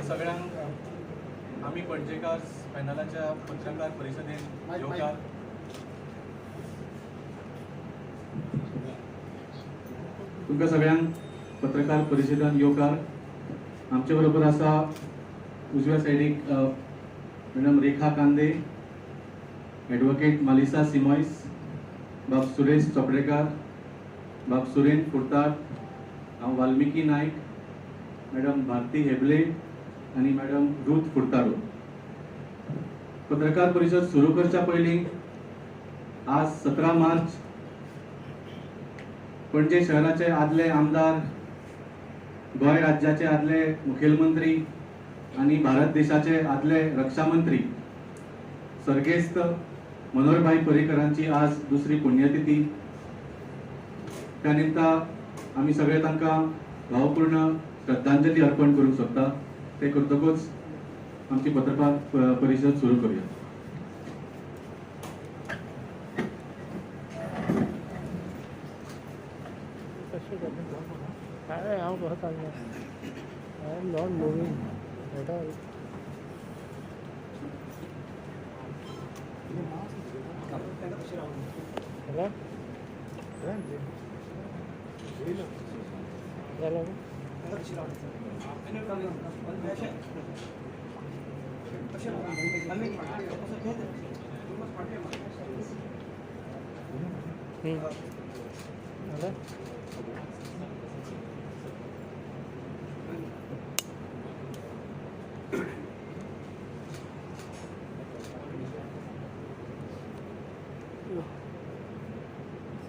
सगळ्यांक आम्ही पणजेकार पॅनलाच्या पत्रकार परिशदेन येवकार. तुमकां सगळ्यांक पत्रकार परिशदान येवकार. आमचे बरोबर आसा उजव्या सायडीक मॅडम रेखा कांदे, ॲडव्होकेट मालिसा सिमॉयस, बाब सुरेश चोपडेकार, बाब सुरेन फुर्ताट, हांव वाल्मिकी नायक, मॅडम भारती हेबले आणि मॅडम रुथ फुर्ताडो. पत्रकार परिषद सुरू करच्या पयलीं आज 17 मार्च पणजे शहराचे आदले आमदार, गोंय राज्याचे आदले मुखेलमंत्री आणि भारत देशाचे आदले रक्षा मंत्री सर्गेस्त मनोहरभाई पर्रीकरांची आज दुसरी पुण्यतिथी. त्या निमता आम्ही सगळे तांकां भावपूर्ण श्रद्धांजली अर्पण करूंक सोदता. ते करतकूच आमची पत्रकार परिषद सुरू करूया.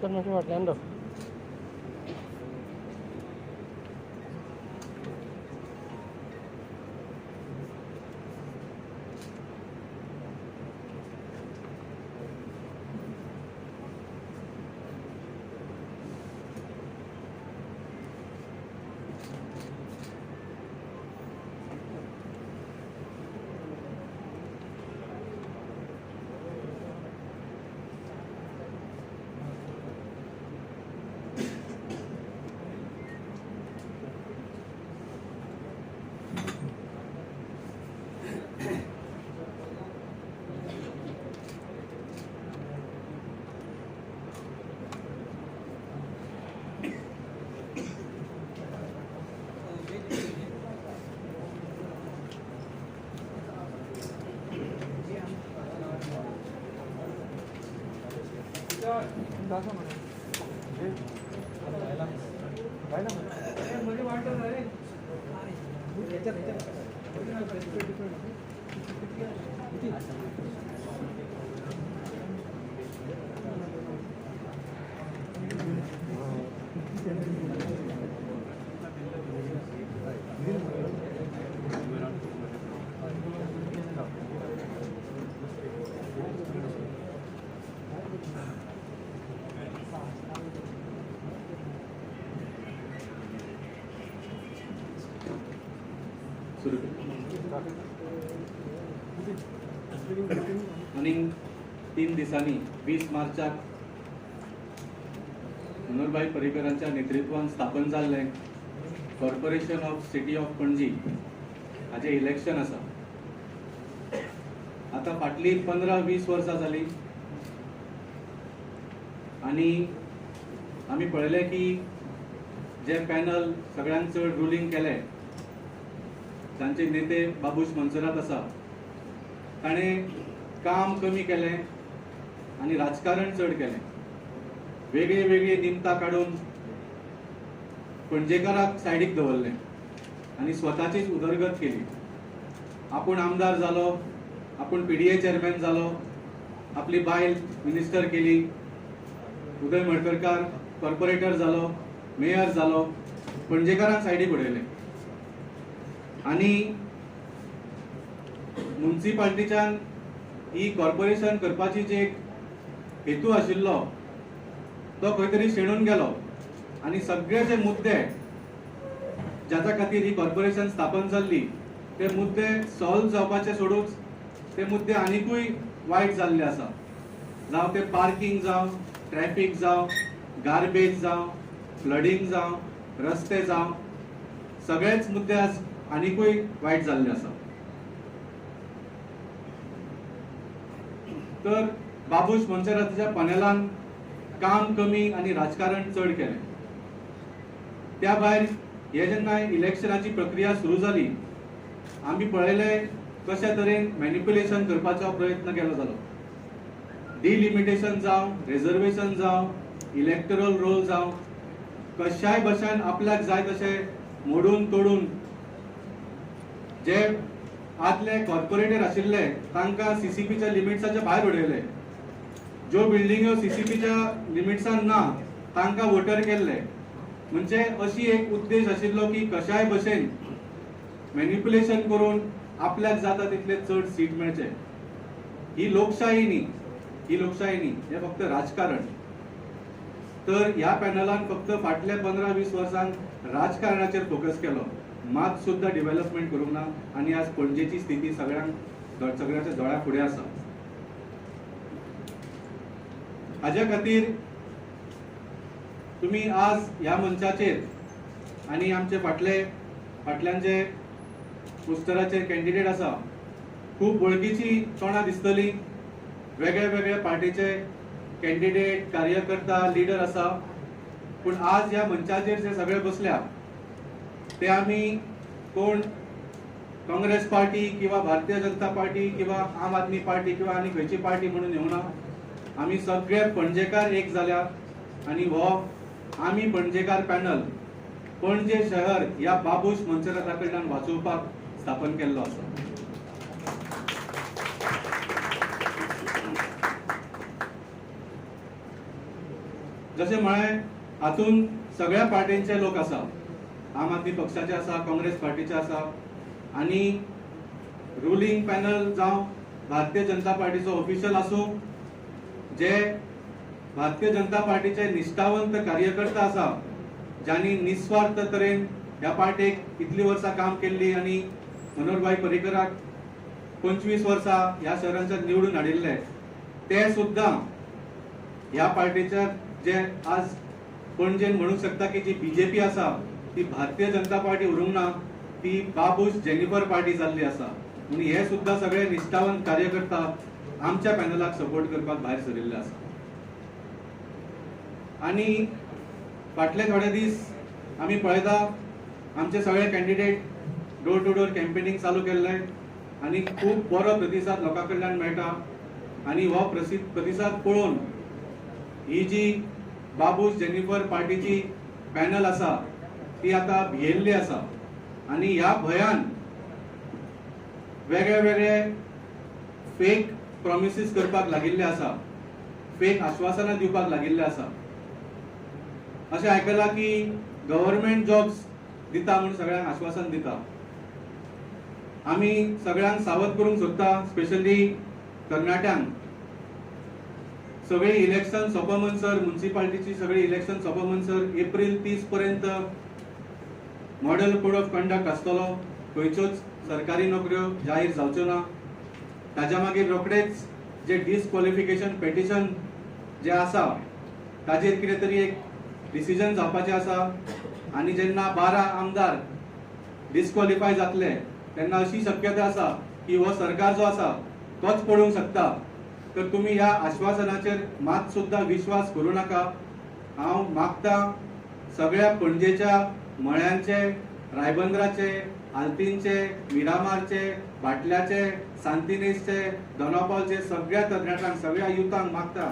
सर मातशें फाटल्यान राव. आणि 3 दिसांनी 20 मार्चाक मनोहरभाई पर्रीकरांच्या नेतृत्वान स्थापन जाल्लें corporation of city of Panaji हाचें इलेक्शन आसा. आता फाटली 15-20 वर्सां जाली आणि आमी पळयलें की जे पॅनल सगळ्यांत चड रुलींग केलें तांचे नेते बाबूश मंसरात आसा, ताणें काम कमी केलें आणि राजकारण चड केलें. वेगळे वेगळे निमतां काडून पणजेकाराक सायडीक दवरलें आणि स्वताचीच उदरगत केली. आपूण आमदार जालो, आपूण PDA चेअरमॅन जालो, आपली बायल मिनिस्टर केली, उदय मडकरकार कॉर्पोरेटर जालो, मेयर जालो, पणजेकारांक सायडीक उडयलें. आणि म्युनिसिपालिटीच्यान ही कॉर्पोरेशन करपाची जे हेतू आशिल्लो तो खंय तरी शेणून गेलो आणि सगळे जे मुद्दे ज्याच्या खातीर ही कॉर्पोरेशन स्थापन जाल्ली ते मुद्दे सॉल्व जावपाचे सोडून ते मुद्दे आनिकूय वायट जाल्ले आसा. जावं ते पार्किंग जावं, ट्रॅफिक जावं, गार्बेज जावं, फ्लडिंग जावं, रस्ते जावं, सगळेच मुद्दे आज आनिकूय वायट जाल्ले आसा. तर बाबूश मोन्सेराताच्या पॅनलान काम कमी आणि राजकारण चड केलें. त्या भायर हे जेन्ना इलेक्शनाची प्रक्रिया सुरू जाली आमी पळयलें कशा तरेन मॅनिप्युलेशन करपाचो प्रयत्न केलो जालो. डिलिमिटेशन जावं, रिजर्वेशन जावं, इलेक्टरल रोल जावं, कशाय भशेन आपल्याक जाय तशें मोडून तोडून जे आदले कॉर्पोरेटर आशिल्ले तांकां सीसीपीच्या लिमिट्साच्या भायर उडयले. ज्यो बिल्डिंग्यो सीसीपीच्या लिमिट्सान ना तांकां वोटर केल्ले. म्हणजे अशी एक उद्देश आशिल्लो की कशाय भशेन मॅनिप्युलेशन करून आपल्याक जाता तितले चड सीट मेळचे. ही लोकशाही न्ही, हे फक्त राजकारण. तर ह्या पॅनलान फक्त फाटल्या 15-20 वर्सांक राजकारणाचेर फोकस केलो, मात सुद्धा डेव्हलपमेंट करूंक ना. आणि आज पणजेची स्थिती सगळ्याच्या दोळ्या फुडें आसा. हाज्या खातीर तुम्ही आज ह्या मंचाचेर आणि आमचे फाटल्यान जे पोस्टराचेर कॅन्डिडेट आसा खूप वळखीची तोंडां दिसतली. वेगळे वेगळे पार्टीचे कॅन्डिडेट, कार्यकर्ता, लीडर आसा. पूण आज ह्या मंचाचेर जे सगळे बसल्या ते आमी कोण काँग्रेस पार्टी किंवा भारतीय जनता पार्टी किंवा आम आदमी पार्टी किंवा आनी खंयची पार्टी म्हणून येवना. आमी सगळे पणजेकार एक जाल्यात आणि हो आमी पणजेकार पॅनल पणजे शहर ह्या बाबूश मोन्सेराता कडल्यान वाचोवपाक स्थापन केल्लो आसा. जशें म्हळें हातून सगळ्या पार्टींचे लोक आसा. आम आदमी पक्षाचे आसा, काँग्रेस पार्टीचे आसा आणि रुलिंग पॅनल जावं भारतीय जनता पार्टीचो ऑफिशियल आसूं, जे भारतीय जनता पार्टीचे निष्ठावंत कार्यकर्ता आसा ज्यांनी निस्वार्थ तरेन ह्या पार्टीक इतली वर्सां काम केल्ली आणि मनोहरभाई पर्रीकराक 25 वर्सां ह्या शहरांच्यात निवडून हाडिल्ले, ते सुद्धा ह्या पार्टीच्या जे आज पणजेन म्हणूंक शकता की जी बीजेपी आसा ती भारतीय जनता पार्टी उरूंक ना, ती बाबूश जेनिफर पार्टी जाल्ली आसा. म्हणून हे सुद्धा सगळे निष्ठावंत कार्यकर्ता आमच्या पॅनलाक सपोर्ट करपाक भायर सरिल्ले आसा. आणि फाटले थोडे दीस आमी पळयता आमचे सगळे candidate door to door campaigning चालू केल्ले आणि खूप बरो प्रतिसाद लोकां कडल्यान मेळटा. आणि हो प्रतिसाद पळोवन ही जी बाबूश जेनिफर पार्टीची पॅनल आसा ती आता भियेल्ली आसा. आणि ह्या भयान वेगळे वेगळे फेक प्रॉमिसीस करपाक लागिल्ले आसा, फेक आश्वासनां दिवपाक लागिल्ले आसा. अशें आयकलां की गव्हर्नमेंट जॉब्स दिता म्हणून सगळ्यांक आश्वासन दिता. आमी सगळ्यांक सावध करूंक सोदता, स्पेशली तरणाट्यांक. सगळे इलेक्शन सोंपमनसर, म्युनिसिपालिटीची सगळी इलेक्शन सोंपमनसर एप्रिल 30 पर्यंत मॉडेल कोड ऑफ कंडक्ट आसतलो. खंयच्योच सरकारी नोकऱ्यो जाहीर जावच्यो ना. ताच्या मागीर रोखडेच जे डिस्क्वॉलिफिकेशन पेटिशन जे आसा ताचेर कितें तरी एक डिसिजन जावपाचें आसा. आणि जेन्ना 12 आमदार डिस्क्वॉलिफाय जातले तेन्ना अशी शक्यता आसा की हो सरकार जो आसा तोच पडूंक शकता. तर तुम्ही ह्या आश्वासनाचेर मात सुद्धा विश्वास करू नका. हांव मागता सगळ्या पणजेच्या मळ्यांचे, रायबंदराचे, आल्तीनचे, मिरामारचे, भाटल्याचे, सांतिनेजचे, दोनापावलचे सगळ्या तरणाट्यांक, सगळ्या युथांक मागता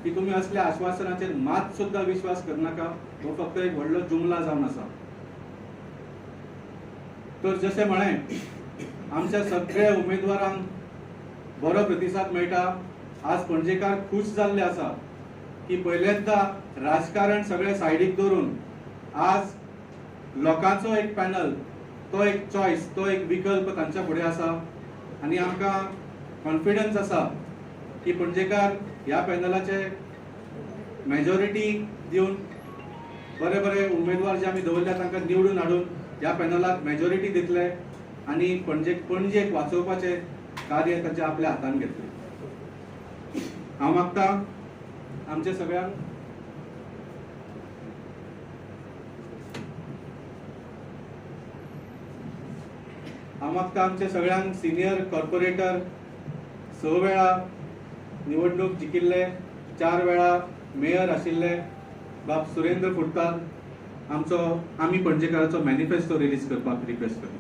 की तुम्ही असल्या आश्वासनाचेर मात सुद्धा विश्वास करू नका. तो फक्त एक व्हडलो जुमला जावन आसा. तर जशें म्हळें आमच्या सगळ्या उमेदवारांक बरो प्रतिसाद मेळटा. आज पणजेकार खुश जाल्ले आसा की पहिल्यांदा राजकारण सगळे सायडीक दवरून आज लोकांचो एक पॅनल, तो एक चॉईस, तो एक विकल्प तांच्या फुडें आसा. आणि आमकां कॉन्फिडन्स आसा की पणजेकार ह्या पॅनलाचे मेजॉरिटी दिवन बरे बरे उमेदवार जे आमी दवरल्या तांकां निवडून हाडून ह्या पॅनलाक मेजॉरिटी दितले आनी पणजेक वाचोवपाचे कार्य ताचे आपल्या हातान घेतले. हांव मागता आमचे सगळ्यांक आमचे सगळ्यांक सिनियर कॉर्पोरेटर 6 वेळा निवडणूक जिखिल्ले, 4 वेळा मेयर आशिल्ले बाब सुरेंद्र फुडताल आमी पणजेकाराचो मॅनिफेस्टो रिलीज करपाक रिक्वेस्ट करता.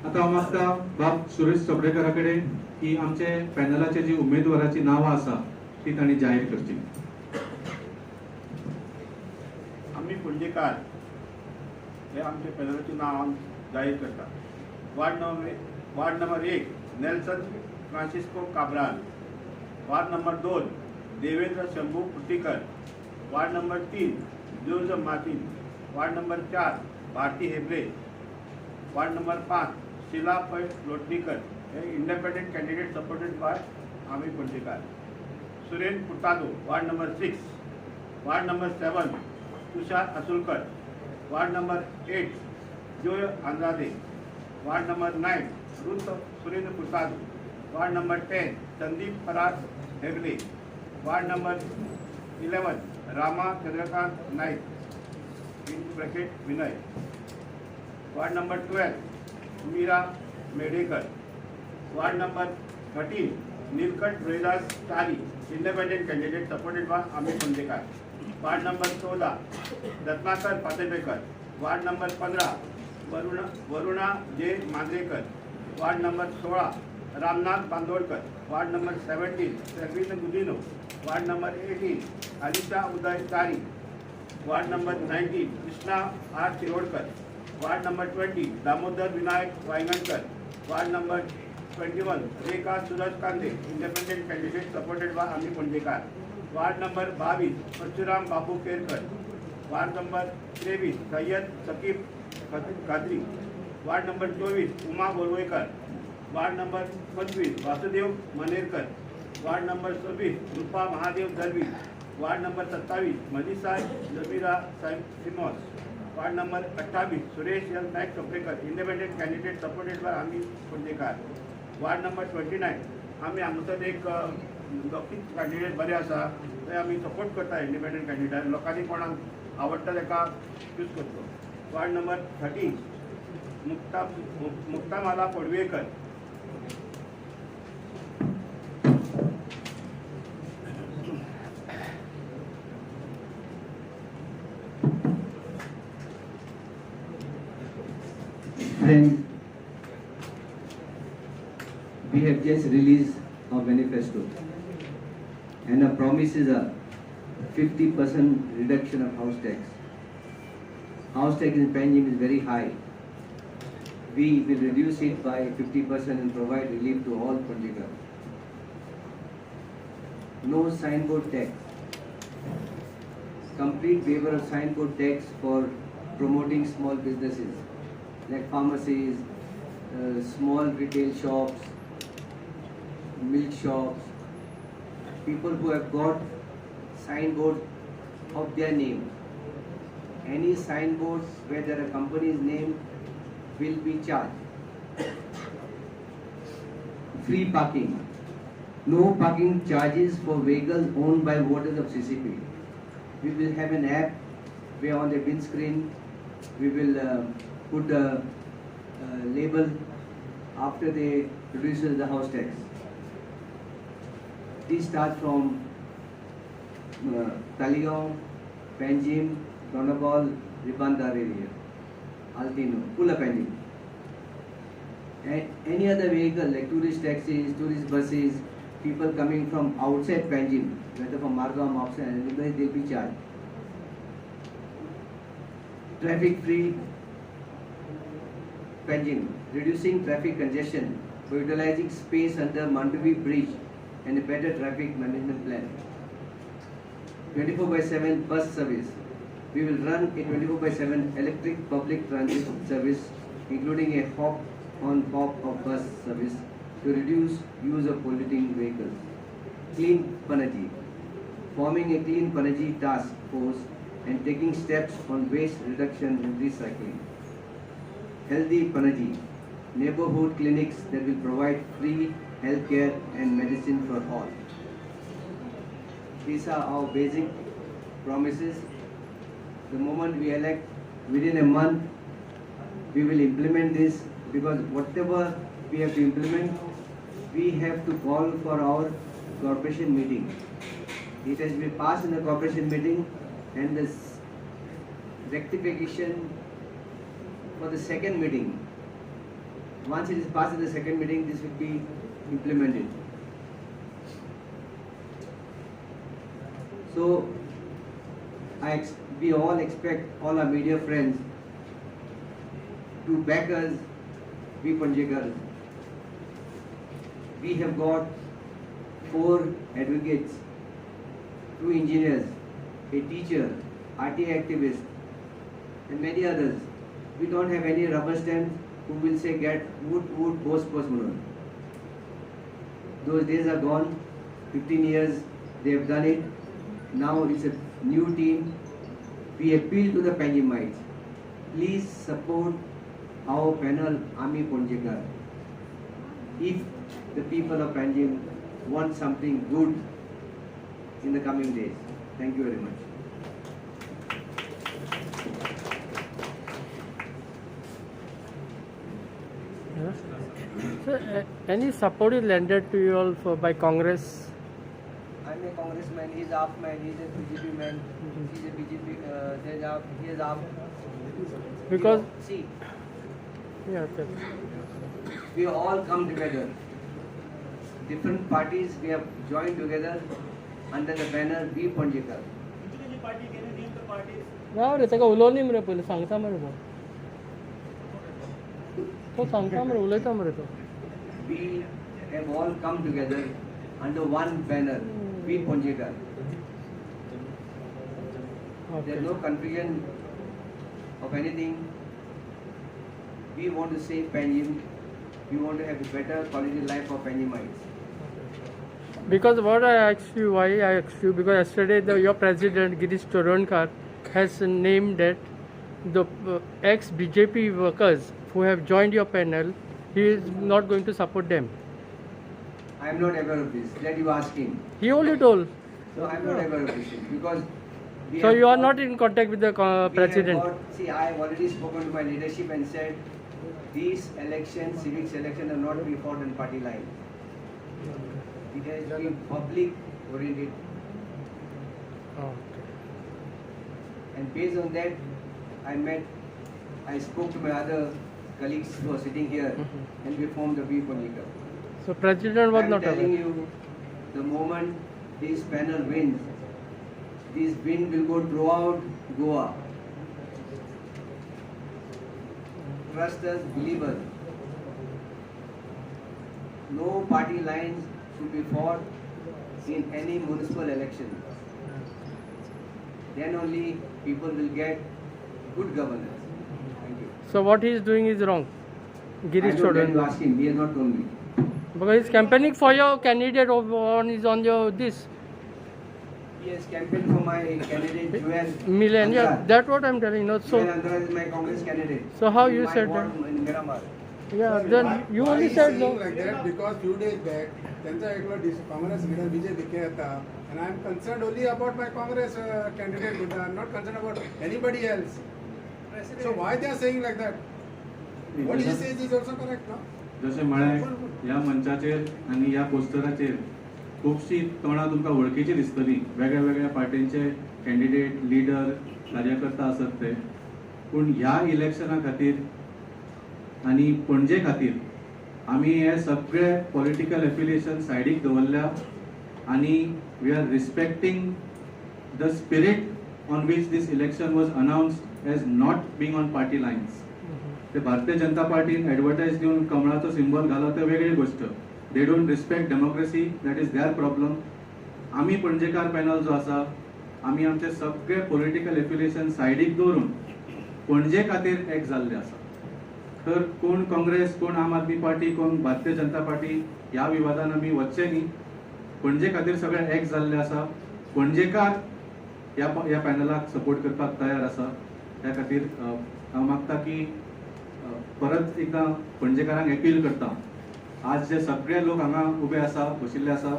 आता हांव मागता बाब सुरेश चोपडेकरा कडेन की आमचे पॅनलाचे जी उमेदवाराची नांवां आसा ती तांणी जाहीर करची. आम्ही पणजेकार हे आमचे पॅनलाची नांव जाहीर करता. Ward number 1 Nelson Francisco Cabral. Ward number 2 Devendra Shambhu Puttikar. Ward number 3 Joseph Martin. Ward number 4 Bharati Hebre. Ward number 5 Sheela Pai Lotnikar. हे independent candidate supported by Amhi Panjekar. Surendra Furtado. Ward number 6. Ward number 7 Tushar Asulkar. Ward number 8 Joy Andrade. Ward number 9 Ruth Surendra Furtado. Ward number 10 Sandeep Parag Hegle. Ward number 11 Rama Chandrakant Naik in bracket Vinay. Ward number 12 Meera Medekar. Ward number 13 Neelkanth Rohidas Tari independent candidate supported by Amhi Panjekar. Ward number 14 Ratnakar Patebekar. Ward number 15 Varuna J Mandrekar. Ward number 16 Ramnath Bandodkar. Ward number 17 Selwyn Gudinho. Ward number 18 Alisha Uday Tari. Ward number 19 Krishna R Shirodkar. Ward number 20 Damodar Vinayak Vaingankar. Ward number 21 Rekha Suraj Kande independent candidate supported by Amhi Panjekar. Ward number 22 Parshuram Babu Kerkar. Ward number 23 Syed Saqib Qadri. Ward number 24 Uma Borvekar. Ward number 25 Vasudev Manerkar. Ward number 26 Rupa Mahadev Dalvi. Ward number 27 Manisha Jamira Simoes. Ward number 28 Suresh L Naik Chopdekar independent candidate supported by Amhi Panjekar. Ward number 29 आम्ही हांगासर एक लोकीत candidate बरे आसा ते आम्ही support करता independent candidate. लोकांनी कोणाक आवडटा ताका चूज करतो. Ward number 30 मुक्तामाला पडवेकर. Friends, we have just released our manifesto and our promise is a 50% reduction of house tax. House tax in Panjim is very high. We will reduce it by 50% and provide relief to all Panjikars. No signboard tax. Complete waiver of signboard tax for promoting small businesses like pharmacies, small retail shops, milk shops, people who have got signboards of their name. Any signboards where there are company's name will be charged. Free parking. No parking charges for vehicles owned by voters of CCP. We will have an app where on the windscreen we will put a label after they reduce the house tax. These start from Taligaon, Panjim, Donabal, Ribandar area, Altino, Pula Panjim. And any other vehicle like tourist taxis, tourist buses, people coming from outside Panjim, whether from Margam, outside, anybody, they'll be charged. Traffic free Panjim, reducing traffic congestion by utilizing space under Mandavi Bridge and a better traffic management plan. 24/7 bus service. We will run a 24/7 electric public transit service, including a hop-on-hop of bus service to reduce use of polluting vehicles. Clean Panaji. Forming a Clean Panaji task force and taking steps on waste reduction and recycling. Healthy Panaji. Neighborhood clinics that will provide free healthcare and medicine for all. These are our basic promises. The moment we elect, within a month, we will implement this, because whatever we have to implement, we have to call for our corporation meeting. It has been passed in the corporation meeting, and this rectification for the second meeting. Once it is passed in the second meeting, this will be implemented. So, we all expect all our media friends to back us, we Panjikars. We have got 4 advocates, 2 engineers, a teacher, RTI activist, and many others. We don't have any rubber stamps who will say get wood, post, Manoj. Those days are gone. 15 years they have done it. Now it's a new team. We appeal to the Panjimites. Please support our panel, Ami Ponjekar. If the people of Panjim want something good in the coming days. Thank you very much. So, any support is lended to you all by Congress? I'm a congressman, he's half man, he's a BJP man, he's a BJP, he is half. Because See, yeah, okay. we all come together. Different parties, we have joined together under the banner We Ponjekar. Rao रे तेका उलोव न्ही मरे पयलीं सांगता मरे तो सांगता मरे उलयता मरे तो. We have all come together under one banner, We Ponjekar. There is no confusion of anything. We want to save Panjim. We want to have a better quality life for Panjimites. Because what I asked you, why I asked you, because yesterday your president Girish Choronkar has named that the ex-BJP workers who have joined your panel, he is not going to support them. I am not aware of this. Let you ask him. He only told. So I am not aware of this because. So you are not in contact with the president. See, I have already spoken to my leadership and said these elections, civic elections, are not to be fought on party line. It has to be public oriented. Okay. And based on that, I spoke to my other colleagues who are sitting here, and we formed the We Ponjekar. So president was not I'm telling aware. you, the moment this panel wins, this wind will go throughout Goa. Trust us, believe us. No party lines should be fought in any municipal election. Then only people will get good governance. Thank you. So what he is doing is wrong. Girish I don't want to Choronkar. ask him. He has not told me. Because he's campaigning for your candidate is on your this He has campaigned for my candidate, Joel million. Yeah, Andhra. that's what I'm telling you. Joel So Andhra is my Congress candidate. So how In you my said ward that? in Miramar. yeah, then you why only is said saying no. like that because few days back त्यांचा एकलो Congress leader विजय दिखे होता and I am concerned only about my Congress candidate. I am not concerned about anybody else. So why they are saying like that? What he says is also correct, no? जसे म्हळे या मंचाचेर आणि या पोस्टराचेर खुबशीं तोंडां तुमकां वळखीची दिसतलीं, वेगळ्या वेगळ्या पार्टींचे कॅन्डिडेट, लिडर, कार्यकर्ता आसत ते. पूण ह्या इलेक्शना खातीर आनी पणजे खातीर आमी हे सगळे पॉलिटिकल एफिलिएशन सायडीक दवरल्या आनी we are respecting the spirit on which this election was announced as not being on party lines. ते भारतीय जनता पार्टीन एडवर्टायज दिवन कमळाचो सिंबल घालो ते वेगळी गोष्ट. They don't respect democracy, that is their problem. आमी पणजेकार पॅनल जो आसा, आमी आमचे सगळे पॉलिटिकल एफिलिएशन सायडीक दवरून पणजे खातीर एक जाल्ले आसा. तर कोण काँग्रेस, कोण आम आदमी पार्टी, कोण भारतीय जनता पार्टी ह्या विवादान आमी वचचे न्ही. पणजे खातीर सगळे एक जाल्ले आसा. पणजेकार ह्या पॅनलाक सपोर्ट करपाक तयार आसा. त्या खातीर हांव मागता की परत एकदां पणजेकारांक अपील करता, आज जे सगळे लोक हांगा उबे आसा, बशिल्ले आसा,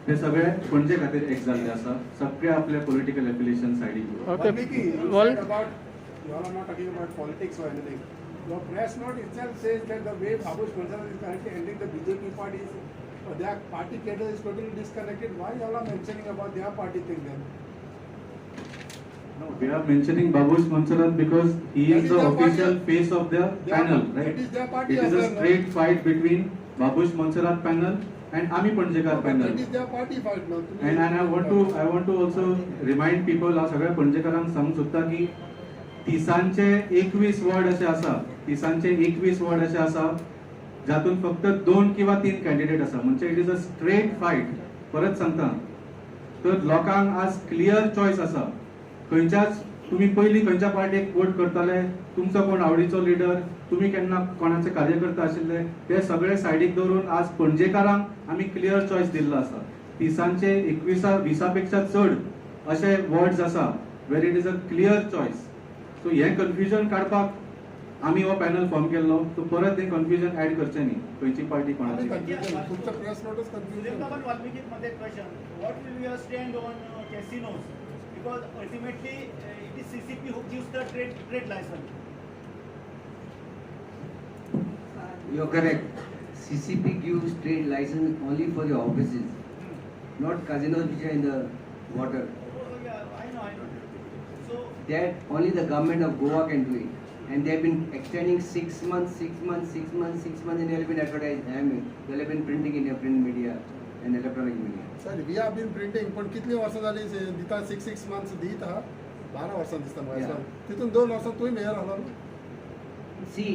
ते सगळे पणजे खातीर एक जाल्ले आसा. सगळे आपले पॉलिटिकल एफिलिएशन सायडीक दवरून. Okay. Valmiki, you Well- said about, you all are not talking about politics or anything. Your press note itself says that the way Babush Mansarat is currently ending the BJP party, their party cadre is totally disconnected. Why you all are mentioning about their party thing then? No, we are mentioning Babush Mansarat because he That is is the their official party. face of the Their panel, party. right? That is their party It is a affair, no? straight fight between Babush Mansarat panel and Ami Panjekar But panel. that is their party fight now. And I want to also remind people, हा सगळ्या पणजेकारांक सांगूंक सोदता की तिसांचे 21 ward असे आसा, तिसांचे 21 ward असे आसा जातून फक्त 2 किंवा 3 कॅन्डिडेट आसा. म्हणजे it is a straight fight. परत सांगता, तर लोकांक आज क्लियर चॉईस आसा. खंयच्याच तुम्ही पयलीं खंयच्या पार्टीक वोट करताले, तुमचो कोण आवडीचो लिडर, तुम्ही केन्ना कोणाचे कार्यकर्ता आशिल्ले, ते सगळे सायडीक दवरून आज पणजेकारांक आमी क्लियर चॉईस दिल्लो आसा. तिसांचे 20 पेक्षा चड असे वॉर्ड्स आसा where it is a clear choice. So हे कन्फ्युजन काडपाक आमी हो पॅनल फॉर्म केल्लो. तो परत हे कन्फ्युजन ऍड करचें न्ही, खंयची पार्टी कोणाची. तुमचं press note is confusing. Suryankamal Valmiki मध्ये question. What will be your stand on casinos? Because ultimately it is CCP who gives the trade license. You're correct. CCP gives trade license only for the offices, not casinos which are in the water. Oh, yeah, I know. So That only the government of Goa can do it. And they've been extending 6 months, and they've been advertising. I mean, they've been printing in your print media and electronic media. Sir, we have been printing, पण कितली वर्सां जाली दिता 6 months दीत आहा. 12 वर्सां दिसता म्हाका Yeah. दिसता. तितून 2 वर्सां तुय मेयर आसलो. See,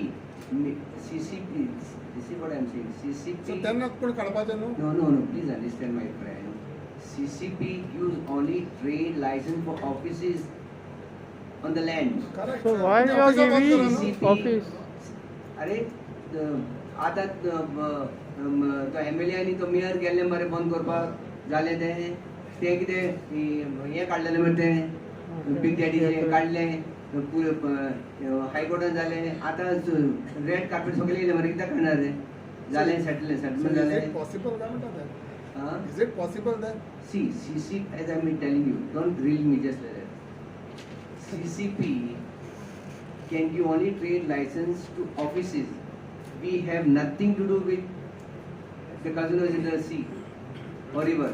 CCP, this is what I'm saying. So CCP. त्यांना कोण काडपाचें न्हू. No, please understand my friend. CCP gives only trade license for offices on the land. Correct. So sir. why ते you are office of giving work करा न्हू. office? अरे आता तो MLA आनी तो मेयर गेल्ले मरे बंद करपाक जाले ते कितें हें काडलेलें मरे ते बिग डॅडीचे काडले हायकोर्टान जाले. आतां रेड कार्पेट सगळे येयले मरे कित्याक करणार रे. जालें सेटलमेंट So is जालें. it possible काय म्हणटा then? हां Is it possible then? See, CCP, as I've been telling you, don't drill me just like that. CCP can give only trade license to offices. We have nothing to do with the casinos in the sea or river.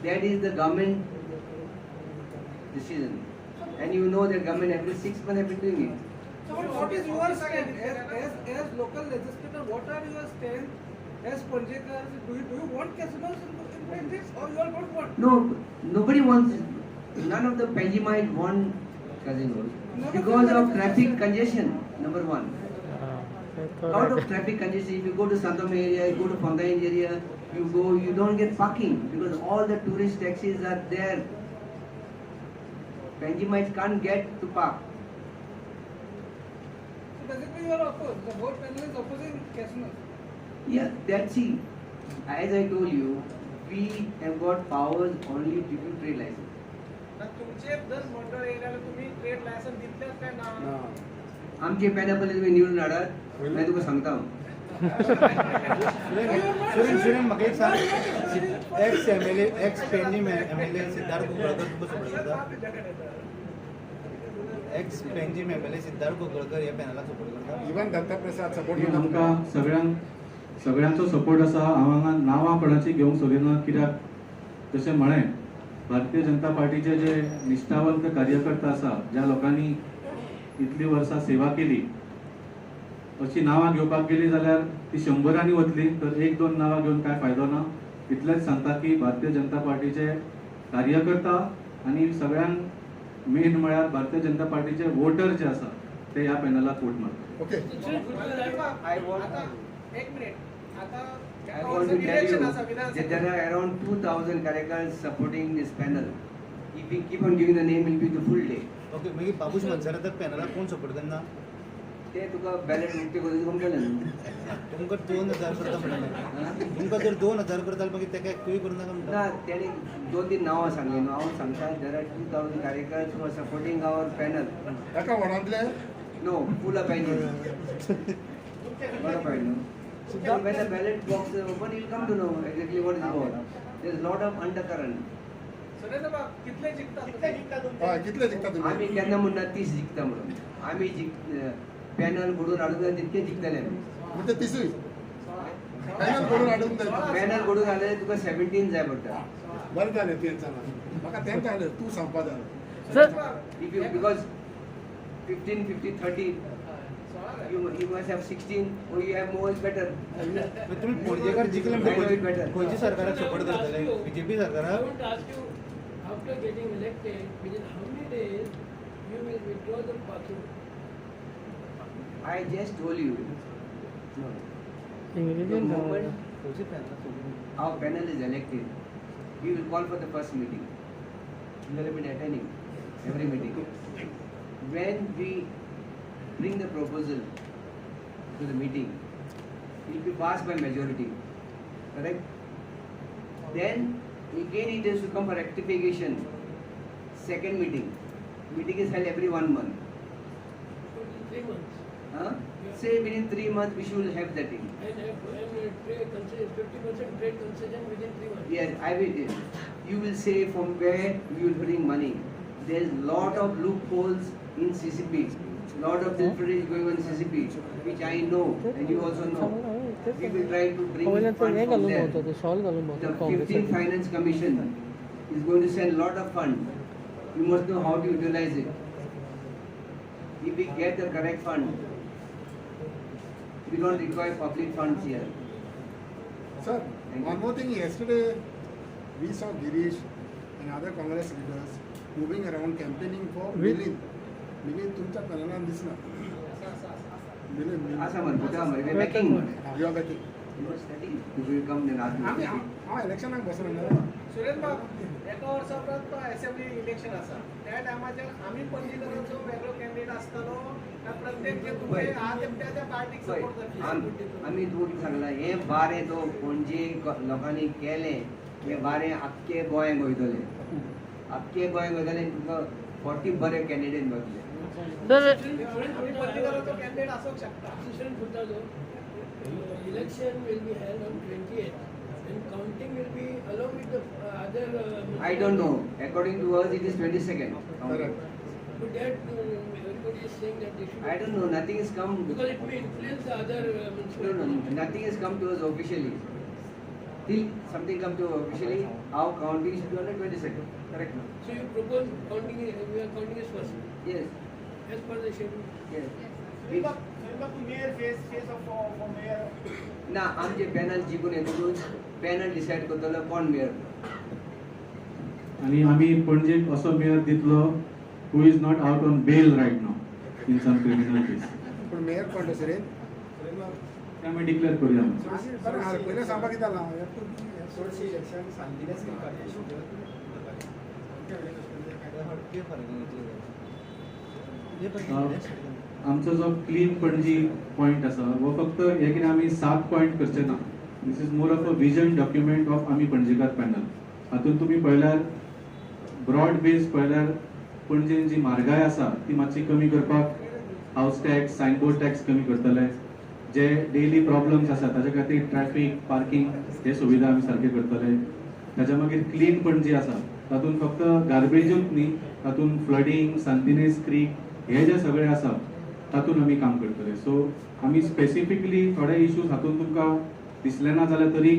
That is the government decision. And you know the government every 6 months have been doing it. So what is your stand as local legislator? What are your stand as Panjekar? Do you want casinos in Panjik or you all don't want? No, nobody wants, none of the Panjimite want casinos because of traffic congestion, number one. Out of traffic congestion, if you go to Santam area, you go to Fontaine area, you don't get parking because all the tourist taxis are there. Panjimites can't get to park. So basically you are opposed. The whole panel is opposing casinos. Yeah, that's it. As I told you, we have got powers only to give trade license. तुमचे दर motor areola तुम्ही trade licence दितलेच काय ना? आमचे panel तुम्ही निवडून हाडात, मी तुका सांगता. सुरेन म्हाका एक सांग, एक्स पेंजीम MLA सिद्धार्थ कुंकळकर तुका सपोर्ट करता? एक्स पेंजीम MLA सिद्धार्थ कुंकळकर ह्या पॅनलाक सपोर्ट करता? Even Danta Prasad support आमकां सगळ्यांक सगळ्यांचो सपोर्ट आसा. हांव हांगा नांवां कोणाची घेवंक सोदिना, कित्याक जशें म्हळें भारतीय जनता पार्टीचे जे निश्ठावंत कार्यकर्ता आसा, ज्या लोकांनी इतलीं वर्सां सेवा केली, अशी नांवां घेवपाक गेली जाल्यार ती 100रांनी वतली, तर 1-2 नांवां घेवन काय फायदो ना. इतलेंच सांगता की भारतीय जनता पार्टीचे कार्यकर्ता आनी सगळ्यांत मेन म्हळ्यार भारतीय जनता पार्टीचे वोटर जे आसा ते ह्या पॅनलाक वोट मारतात. ओके. I want, एक मिनिट आता I want to tell you that there are around 2,000 कार्यकर्ते supporting this panel. If we keep on giving the name, it will be the full day. Okay मागीर बाबूश मनसर तर पॅनलाक कोण support करना? ते तुका ballot उक्ते करून तुमकां न्हू. तुमकां 2,000 करता म्हणटा. तुमकां जर 2,000 करता मागीर तेका एकूय करनाका म्हणटा. ना तेणी 2-3 नांवां सांगली न्हू. हांव सांगता there are 2,000 कार्यकर्ते who are supporting our panel. एका वडांतले No, full of opinion. Qualified, no? So when the ballot box is open, you'll come to know exactly what is about. There is lot of undercurrent. Surendra बाब कितले जिंकतात कितले जिंकता तुमचे? हय कितले जिखता तुम्ही? आम्ही केन्ना म्हणना 30 जिखता म्हणून. आम्ही पॅनल घडून हाडून तितके जिखतले आमी. म्हणजे तिसूय पॅनल करून हाडून जाय. पॅनल घडून हाडले तुका 17 जाय पडटा. बरें जालें तेंच म्हाका तेंच आयलें तूं सांगपा जाय. If you because 15, 50, 30, you must have 16 or you have more is better. मागीर तुमी पणजेकार जिखले I know it म्हणजे better. खंयच्या सरकाराक सपोर्ट करतले? बीजेपी I सरकाराक? want to ask you, after getting elected, within how many days you will withdraw the party? I just told you. No. The moment खंयच्या पॅनलाक support? our panel is elected, we will call for the first meeting. You will be attending every meeting. When we bring the proposal to the meeting, it will be passed by majority. Correct? Then again it has to come for rectification. Second meeting. Meeting is held every 1 month. So in 3 months. Huh? Say within 3 months we should have that thing. And trade concession, 50% trade concession within 3 months. Yes, I will. You will say from where you will bring money. There is lot of loopholes in CCP. Lot of filtering going on in CCP, which I know and you also know. We will try to bring funds from there. The 15th Finance Commission is going to send lot of funds. You must know how to utilize it. If we get the correct fund, we don't require public funds here. Sir, one more thing. Yesterday, we saw Girish and other Congress leaders moving around campaigning for Milin. Milin तुमच्या पॅनलान दिसना. Milin. Asa man, buka man, we are backing man. You are backing. You are studying. You will come then ask me. आम्ही हांव इलेक्शनाक बसलो ना. सुरेंद्र बाब एका वर्सा उपरांत assembly election आसा त्या टायमाचेर आमी पणजीकरांचो वेगळो कॅन्डिडेट आसतलो काय प्रत्येक जे तुमचे आहा ते त्या पार्टीक पळय, सपोर्ट करतले आमी तुका सांगला हे बारे तो पणजी लोकांनी केले हे बारे आख्खे गोंयांक वयतले. आख्खे गोंयांक वयतले तुका 40 बरे कॅन्डिडेट मेळटले. आमी पणजीकरांचो कॅन्डिडेट आसूंक शकता. Election will be held on 28th and counting will be along with the other. I don't know. According to us, it is 22nd. Correct. But that everybody is saying that they should. I don't know. Nothing has come. Because it may influence the other No, municipalities. nothing has come to us officially. Till something come to officially, our counting should be on the 22nd. Correct? No? So you propose counting, we are counting as first, Yes. as per the schedule. Yes. तू mayor face of for mayor ना आमचे panel जिंकून येतकूच panel decide करतलो कोण mayor. आणि आम्ही पणजेक असो मेयर दितलो who is not out on bail right now in some criminal case. पण मेयर कोण सर? ते आमी डिक्लेअर करूया. बरें पयलें सांगपाक कितें जालां? चडशी इलेक्शन सांगिल्लेच आमचो जो क्लीन पणजी पॉयंट आसा वो फक्त हे कितें आमी 7 पॉयंट करचे ना. This is more of a vision document of आमी पणजेकार पॅनल. हातूंत तुमी पळयल्यार ब्रॉड बेस पळयल्यार पणजेन जी म्हारगाय आसा ती मातशी कमी करपाक हाऊस टॅक्स सायनबोर्ड टॅक्स कमी करतले. जे डेली प्रॉब्लम्स आसा ताचे खातीर ट्रॅफिक पार्किंग हे सुविधा आमी सारके करतले. ताच्या मागीर क्लीन पणजी आसा तातूंत फक्त गार्बेजूच न्ही तातूंत फ्लडिंग सांतिनेज क्रीक हे जे सगळे आसा तातूंत आमी काम करतले. सो आमी स्पेसिफिकली थोडे इश्यूज हातूंत तुमकां दिसले ना जाल्यार तरी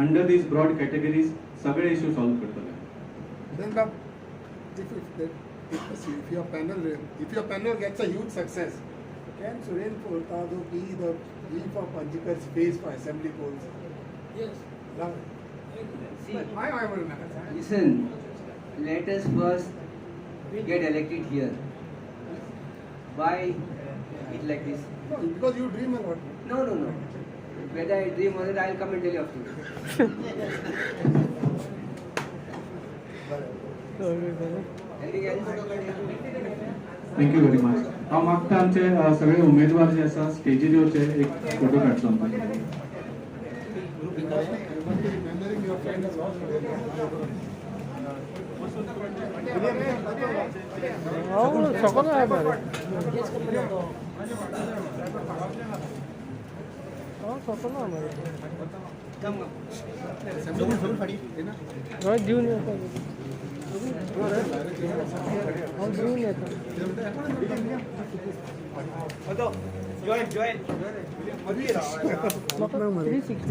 अंडर दीज ब्रॉड कॅटेगरीज सगळे इश्यू सॉल्व करतले. Then if your panel gets a huge success, can Suren Furtado be the lead for Panjikar's face for assembly polls? Yes. Now, See, why I will not? listen, let us first get elected here. Why it like this? No, because you dream a lot. No, no, no. Whether I dream or not, I'll come and tell you after. Anything else? Thank you very much. हांव मागता आमचे सगळे उमेदवार जे आसा स्टेजीर येवचे एक photo काडचो आमकां. Remembering your friend has lost. सकलो आहे मरे सकलो मरे देऊन येतो देऊन येतो म्हाका 360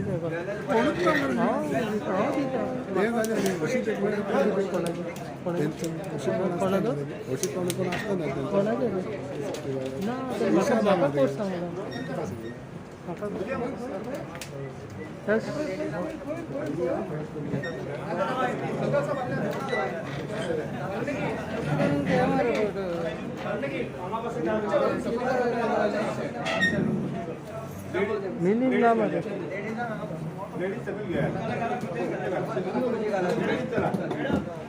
मिनिंग ना मध्ये लेडीज सगळी घ्या.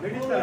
लेडीज चला.